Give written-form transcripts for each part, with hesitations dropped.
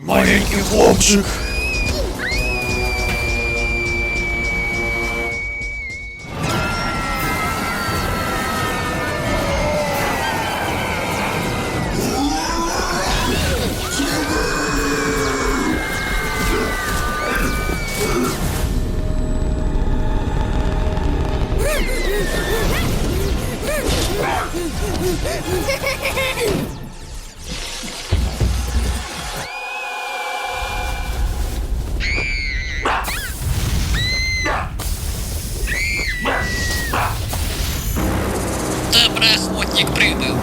Маленький хлопчик. Доброохотник прибыл.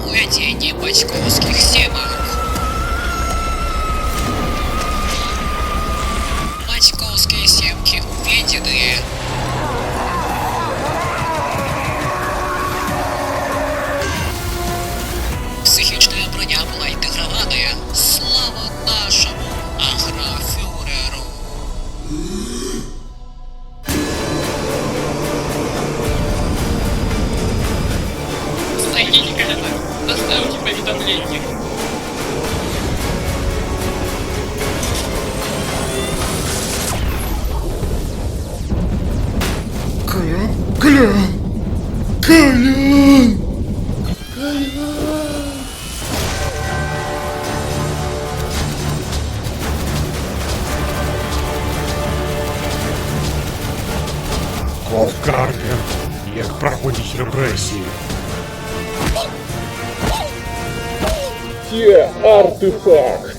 Владение московских земель. Московские семки уведены. Психичная броня была интегрованная. Слава нашему агрофюреру. Стратегика это. Доставьте поведомление. Колян! Карпін, як проходять репресії. Є артефакт.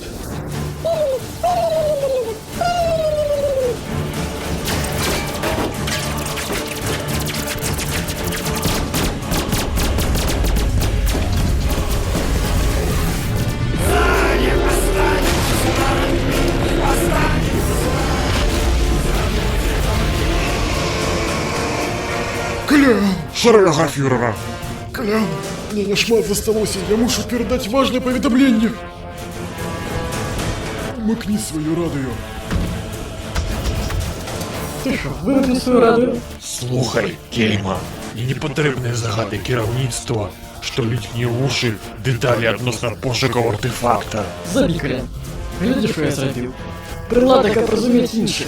Колян! Шары агрофюрера! Колян, мне на шмат засталося, я мушу передать важное поведомление. Макни свою радію. Ти що, вимкни свою радіо? Слухай, Кейма, мені не потрібні загадки керівництва, що літні уші, деталі відносно пошуку артефакта. Забій, Колян. Глядиш, що я зробив. Прилада, яка розуміє інших.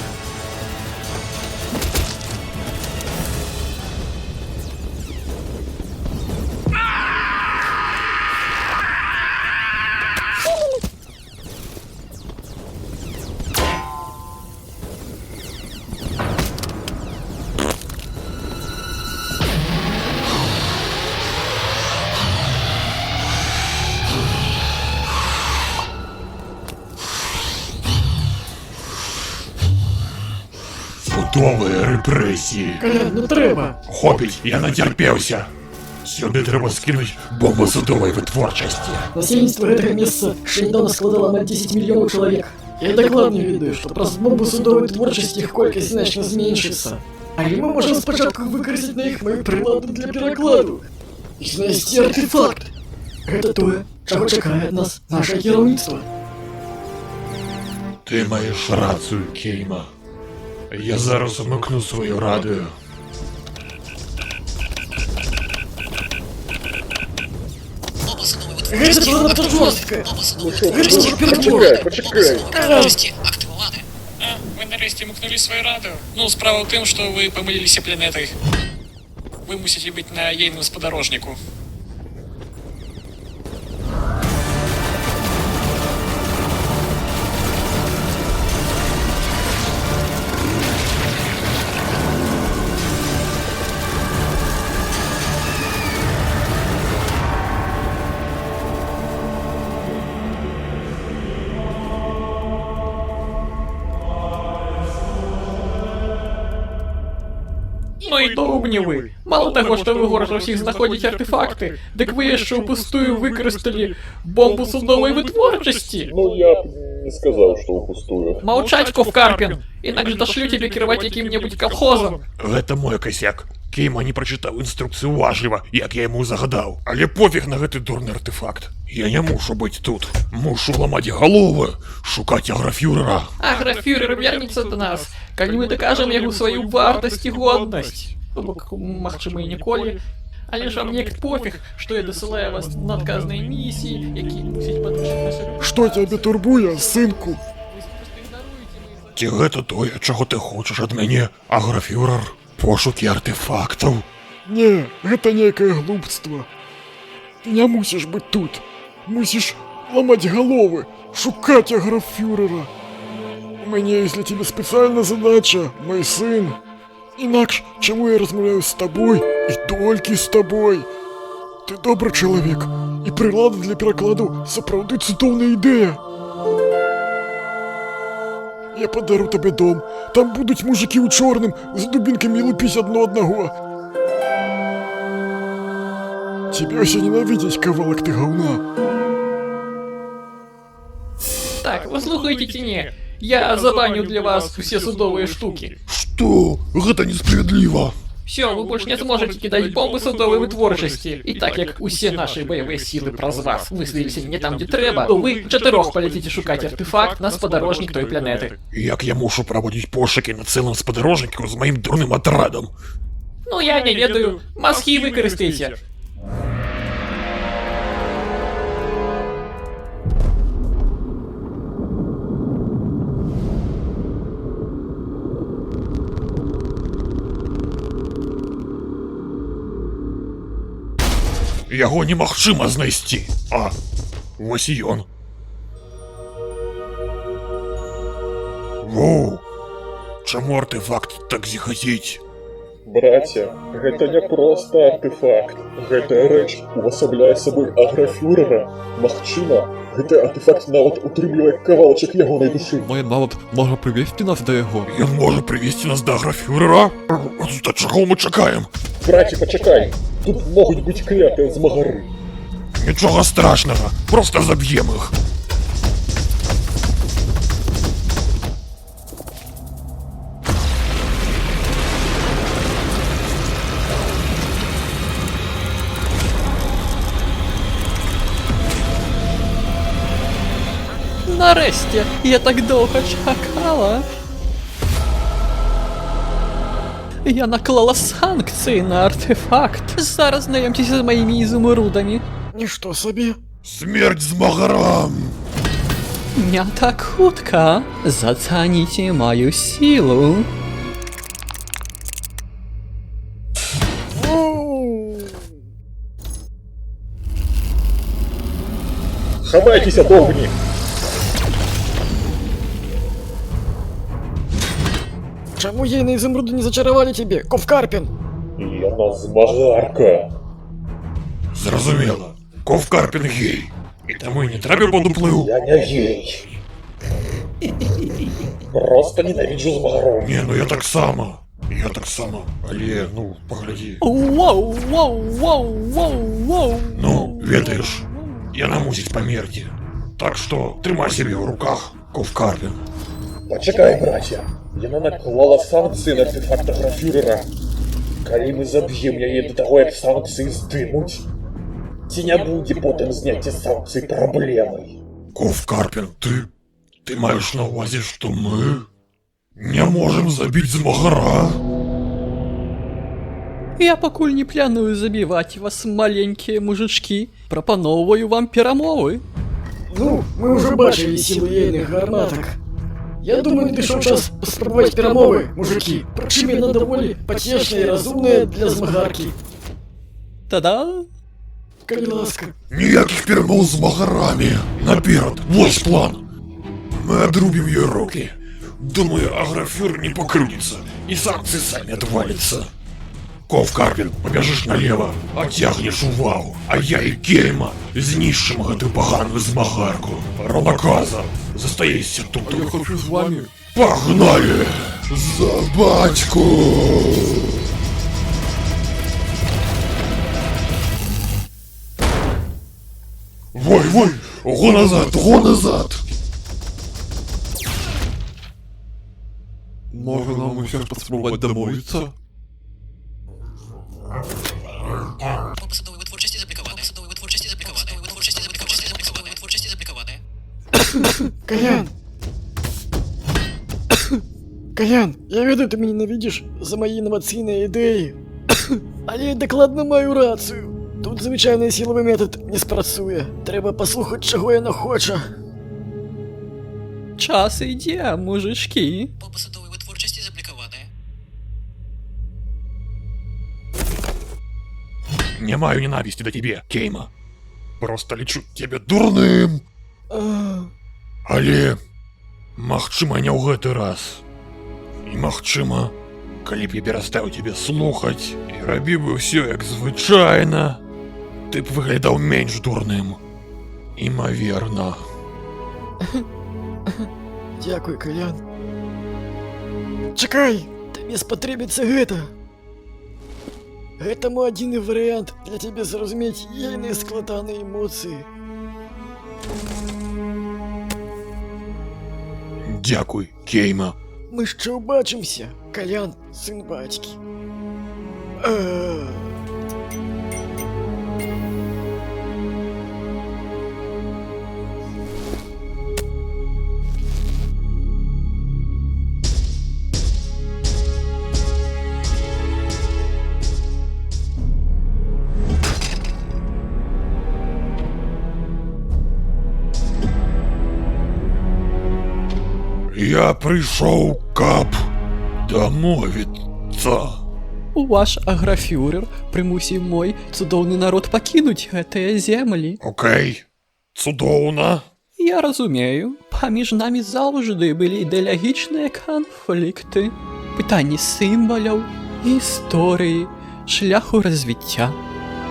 Готові репресії. Колян, не треба. Хопіть, я натерпівся. Сюди треба скинути бомбу судової витворчості. Насельніцтво этого места ще недавно складало мать 10 миллионов человек. Я докладно ведаю, что просто бомбу судовой творчості їх кількість значно зменшиться. Але ми можемо спочатку використати на їх мою приладу для перекладу. І знайти артефакт. Це то, чого чекає від нас наше керівництво. Ти маєш рацію, Кейма. Я зараз вмикну свою радіо. Бомба судовой Гэта ж надто жорстко. Бомба судовой Почекай. творчості активованы. Ви нарешті мукнули своє радіо. Ну, справа в тим, що ви помилилися планетой. Ви мусите бути на єйному сподорожнику. Ну і довбні ви. Мало того, що ви город усіх знаходите артефакти, так ви ще впустую використали бомбу судової витворчості. Ну, я б не сказав, що впустую. Молчать, Ковкарпін, інакше дошлю тебе керувати яким-небудь колхозом. Гэта мой косяк. Кейма не прочитав інструкцію уважливо, як я йому загадав. Але пофіг на гэты дурний артефакт. Я не мушу бути тут. Мушу ламати голови, шукати агрофюрера. Агрофюрер вернется до нас, калі мы докажем ему свою вартость и годность. То бок, магчыма, і ніколі. Але ж вам як пофіг, що я досилаю вас на отказні місії, які мусять підвищити нашу... Что тебя турбує, синку? Ви просто ігноруєте мої... Ті гэта тое, чаго ты хочаш ад мяне, аграфюрер? Пошукі артефактаў? Не, гэта некае глупство. Ты не мусіш быць тут. Мусіш ламаць галовы, шукаць аграфюрера. У мяне есть для тебе спецыяльная задача, мой сын. Інакш, чаму я размаўляю з табой і толькі з табой? Ты добры чалавек, і прылада для перакладу сапраўды цудоўная ідэя. Я падару табе дом. Там будуць мужыкі ў чорным з дубінкамі лупіць адно аднаго. Тебе ўсе ненавідзяць, кавалак ты гаўна. Так, вы слухаете ці не? Я забаню для вас усе судовые штуки. Што? Гэта несправядліва. Все, вы больше не сможете кидать бомбы судовой вытворчасці. І так як усе наші бойові силы праз вас высадились не там, де треба, то вы чатырох полетите шукать артефакт на спадарожнік той планеты. Як я мушу праводзіць пошукі на цэлым спадарожніку з маім дурным атрадам? Ну я не ведаю, мозги выкарыстайце. Яго немагчыма знайсці. А, вось і ён. Воу! Чаму артефакт так зіхазіць? Браце, гэта не проста артефакт. Гэтая рэч увасабляе сабой аграфюрера. Магчыма, гэты артефакт нават утрымлівае кавалачак ягонай душы. Мой нават можа прывесці нас да яго. Ён можа прывесці нас да аграфюрера? Да чаго мы чакаем? Браце, пачакай. Тут могуць быць клятыя змагары. Нічога страшнага, проста заб'ем іх. Нарешті, я так довго чекала. Я наклала санкції на артефакт. Зараз знайомтеся з моїми ізумрудами. Нішто собі. Смерть змагарам! Не так хутка. Зацаніце мою силу. Хавайцеся, довгні! Чому ейные изумруды не зачаровали тебе, Ковкарпин? Яна змагарка. Зразумела, Ковкарпін гей. І таму і не трэба падуплыў. Я не гей. Просто ненавиджу змагароў. Не, ну я так само. Але, ну, паглядзі. Воу, воу, воу, воу, воу. Ну, ведаеш, яна мусіць памерці. Так што трымай сябе ў руках, Ковкарпін. Пачакай, браце. Яна наклала санкцыі на артефакт аграфюрера. Калі мы заб'ем яе да таго, як санкцыі здымуць, ці не будзе потым зняцце санкцый праблемай? Ковкарпін, ты маеш на ўвазе, што мы не можам забіць змагара? Я пакуль не планую забіваць вас, маленькія мужички. Прапаноўваю вам перамовы. Ну, мы уже бачили силу ейных гарматок. Я думаю, надышоў час паспрабаваць перамовы, мужики. Прычым яна даволі пацешная і разумная для змагаркі. Та-да! Калі ласка. Ніякіх перамоў з змагарамі. Наперад, вось план. Мы адрубім ёй рукі. Думаю, аграфюр не пакрыўдзіцца, і санкцыі самі адваліцца. Ковкарпін, пабяжыш налево, адцягнеш увагу, а я і Кейма знішчым гэтую паганую змагарку. Ронаказа, застаешся тут. Я хочу з вами. Погнали! За батьку! Вой! Го назад! Може нам усе спробувати домовитися? Бомби судової витворчості заблоковане. Судової витворчості заблоковане. Витворчості заблоковане. Витворчості заблоковане. Каян, я ведаю, ты меня ненавидишь за мои инноваційные ідеї. Але я дакладна маю рацію. Тут звичайний силовий метод не спрацює. Треба послухати, чого яна хоче. Час іде, мужички. Посудової витворчості заблоковане. Не маю ненависти до тебе, Кейма. Просто лічу тебе дурным. Але, магчыма, не ў гэты раз. І магчыма, калі б я перастаў тебе слухаць і рабіў бы ўсё як звычайна, ты б выглядаў менш дурным. Імаверна. Дякую, Калян. Чакай! Табе спатрэбіцца гэта. Гэта мой адзіны варыянт для цябе зразумець ейныя складаныя эмоцыі. Дякуй, Кейма. Мы ще убачимся, Калян, сын батьки. Я прийшов, каб дамовіцца. Ваш аграфюрер прымусіў мой цудоўны народ пакінуць гэтыя землі. Окей, цудоўна. Я разумею, паміж намі заўжды былі ідэалагічныя канфлікты, пытанні сімваляў, гісторыі, шляху развіцця.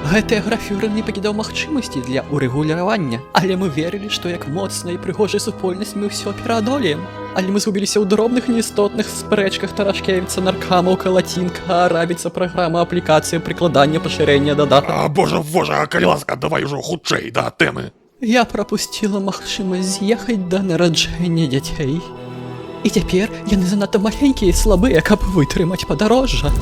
Гэты аграфюрер не пакідаў магчымасці для урэгулявання, але мы верылі, што як моцная і прыгожая супольнасць мы ўсё пераадолеем. Але мы згубіліся ў дробных неістотных спрэчках Тарашкевіца, наркамаўка, лацінка, арабіца, праграма, аплікацыя, прыкладання, пашырэння, дадатак. А божа, калі ласка, давай ужо хутчэй да тэмы. Я прапусціла магчымасць з'ехаць да нараджэння дзяцей. І цяпер яны занадта маленькія і слабыя, каб вытрымаць падарожжа.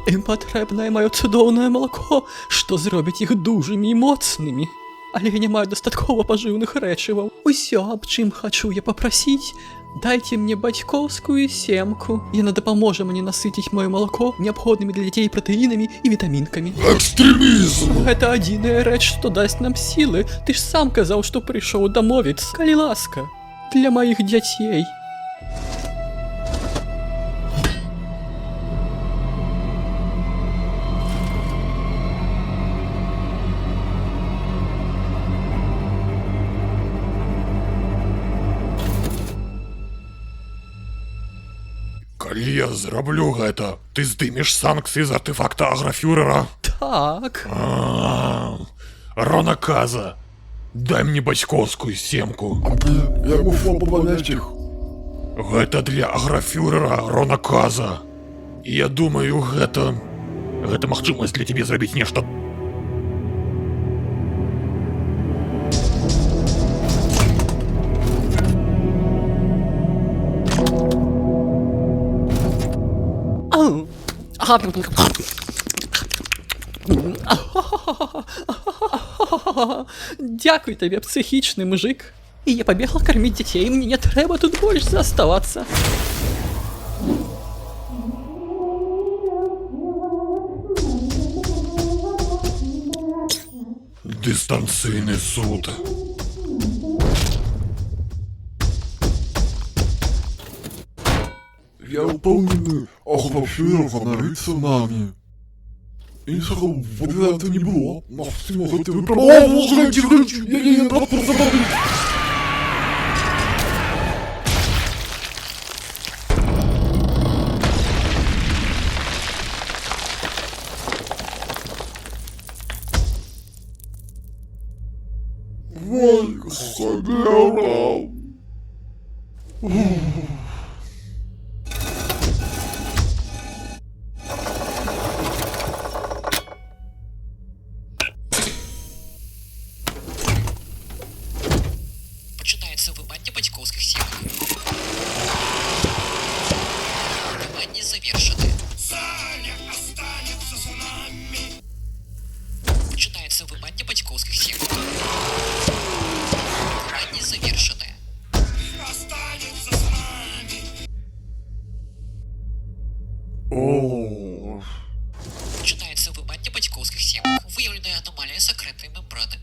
Ім патрэбнае маё цудоўнае малако, што зробіць іх дужымі і моцнымі. Але я не маю дастаткова пажыўных рэчываў. Усё, аб чым хачу я папрасіць, дайце мне бацькоўскую семку. Яна дапаможа мне насыціць маё малако неабходнымі для дзяцей пратэінамі і вітамінкамі. Экстрэмізм! Гэта адзіная рэч, што дасць нам сілы. Ты ж сам казаў, што прыйшоў дамовіцца. Калі ласка, для маіх дзяцей. Калі я зраблю гэта, ты здымеш санкцыі з артефакта аграфюрера? Так. Ронаказа, дай мне бацькоўскую семку. Я мушу памяць іх. Гэта для аграфюрера Ронаказа. І я думаю, гэта магчымасць для цябе зрабіць нешта. Дякуй табе, псіхічны мужик. І я пабегла карміць дзяцей, мне не трэба тут больш заставацца. Дыстанцыйны суд. Я упевнений, аграфюрер ганориться нами. Іншого варіанту не було. Нас всі могли виправити. Я просто забув. Ой, холера. Починається вимання батьківських сімок. Вимання завершене. Починається вимання батьківських сімок. Вимання завершене. аномалия секретной мембраны.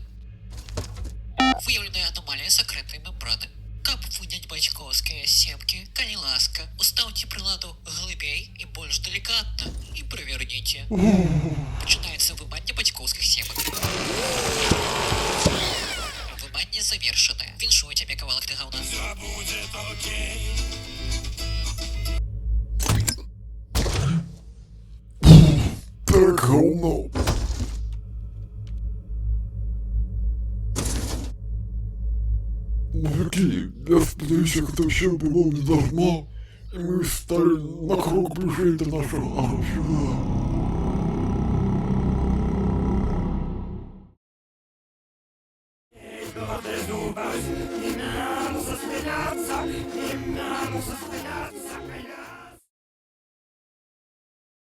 Выявленная аномалия секретной мембраны. Каб вынять бацькоўскія семкі, калі ласка, устаўце прыладу глыбей і больш делікатна і праверніце. Пачынаецца выманне бацькоўскіх семак. Выманне завершанае. Віншую цябе, кавалак ты гаўна. Так говно. Мужики, я сподіваюся, хто ще було не дарма, і ми стали на крок ближче до нашого агрофюрера.